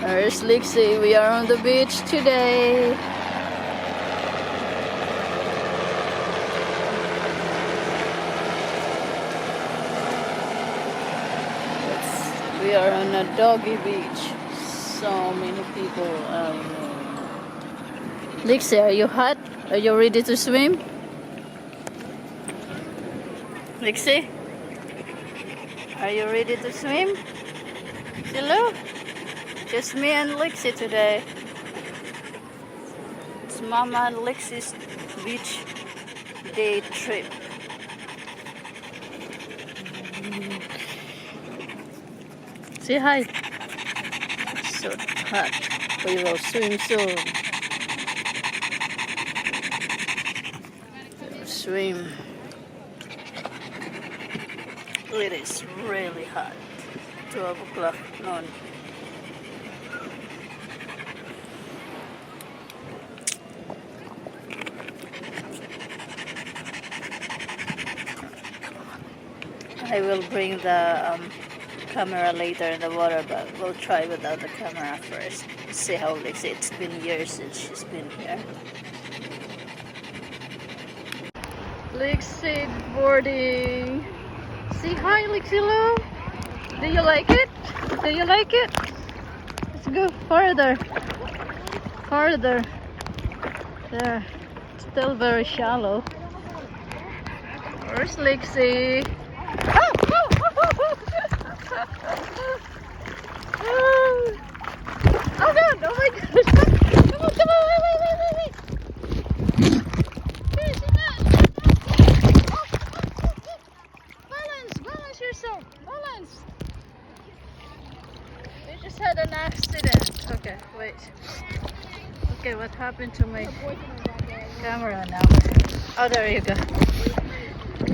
There's Lexi. We are on the beach today. We are on a doggy beach. So many people. Lexi, are you hot? Are you ready to swim? Lexi? Are you ready to swim? Hello? Just me and Lexi today. It's Mama and Lexi's beach day trip. Say hi. It's so hot. We will swim soon. Swim. It is really hot. 12 o'clock noon. I will bring the camera later in the water, but we'll try without the camera first. See how Lexi. It's been years since she's been here. Lexi boarding. Say hi, Lexi. Do you like it? Do you like it? Let's go farther. Farther. There. It's still very shallow. Where's Lexi? Oh God! Oh my gosh! Come on! Come on! Wait! Balance yourself! Balance! We just had an accident. Okay, wait. Okay, what happened to my camera now? Oh, there you go.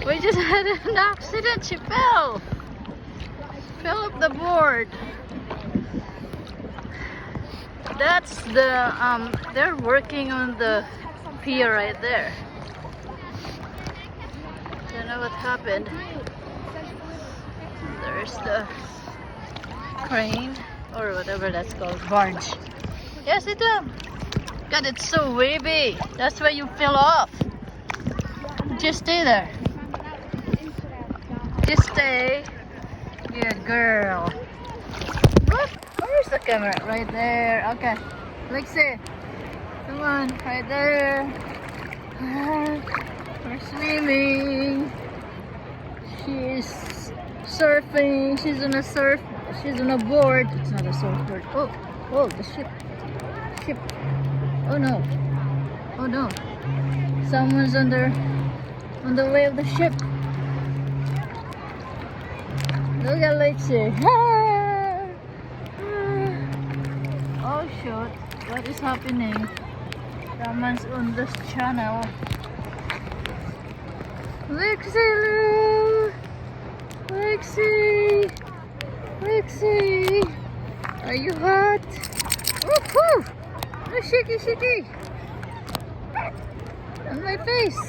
We just had an accident. She fell. Fell off the board. That's the they're working on the pier right there. Don't know what happened. There's the crane or whatever that's called, barge. Yes, it is. God, it's so wavy. That's why you fell off. Just stay there. Just stay. Good girl. Where's the camera? Right there. Okay. Lexi. Come on. Right there. We're swimming. She's surfing. She's on a surf. She's on a board. It's not a surfboard. Oh, the ship. Ship. Oh no. Oh no. Someone's on the way of the ship. Look at Lexi. Oh shoot. What is happening? Someone's on this channel. Lexi! Lexi! Lexi! Are you hot? Woohoo! Oh, shaky! On my face!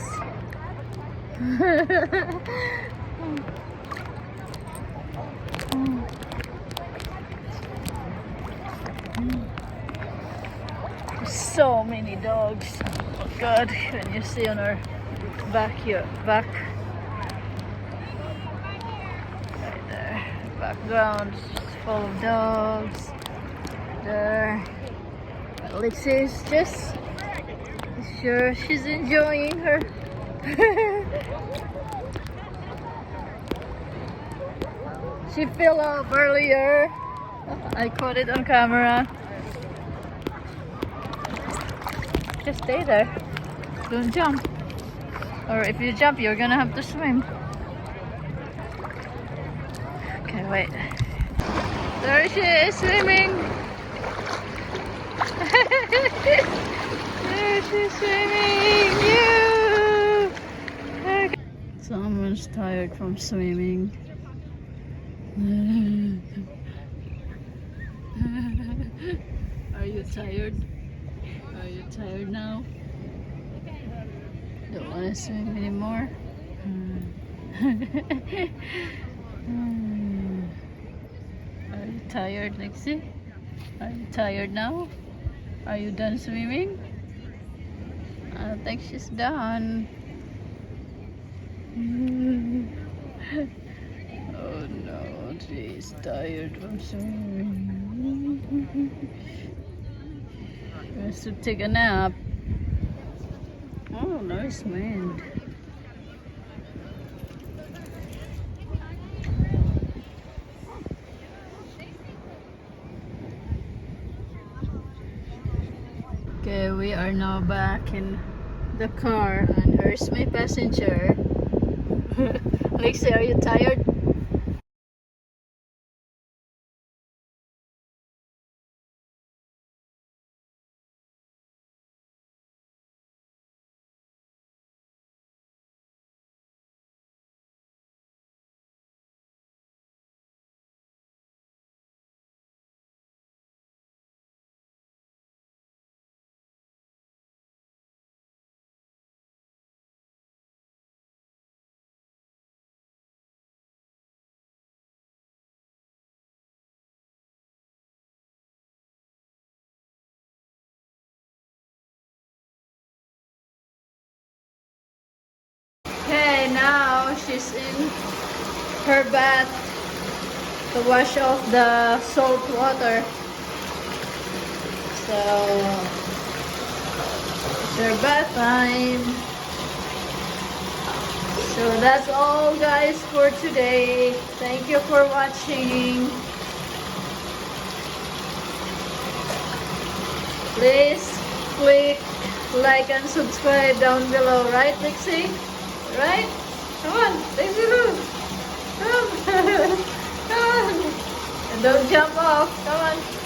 So many dogs. Oh God, when you see on our back right there, background full of dogs. There, Lexi's just sure she's enjoying her. She fell off earlier. I caught it on camera. Just stay there. Don't jump. Or if you jump, you're gonna have to swim. Okay, wait. There she is swimming. There she's swimming. You. Someone's tired from swimming. Are you tired? Are you tired now? Don't want to swim anymore? Are you tired, Lexi? Are you tired now? Are you done swimming? I think she's done. Oh no, she's tired from swimming. She wants to take a nap. Oh, nice wind. Okay, we are now back in the car, and here's my passenger. Lexi, are you tired? Okay, now she's in her bath to wash off the salt water. So, it's her bath time. So that's all guys for today. Thank you for watching. Please click like and subscribe down below. Right, Lexi? Right? Come on, Lexi, move. Come on. Come on. And don't jump off. Come on.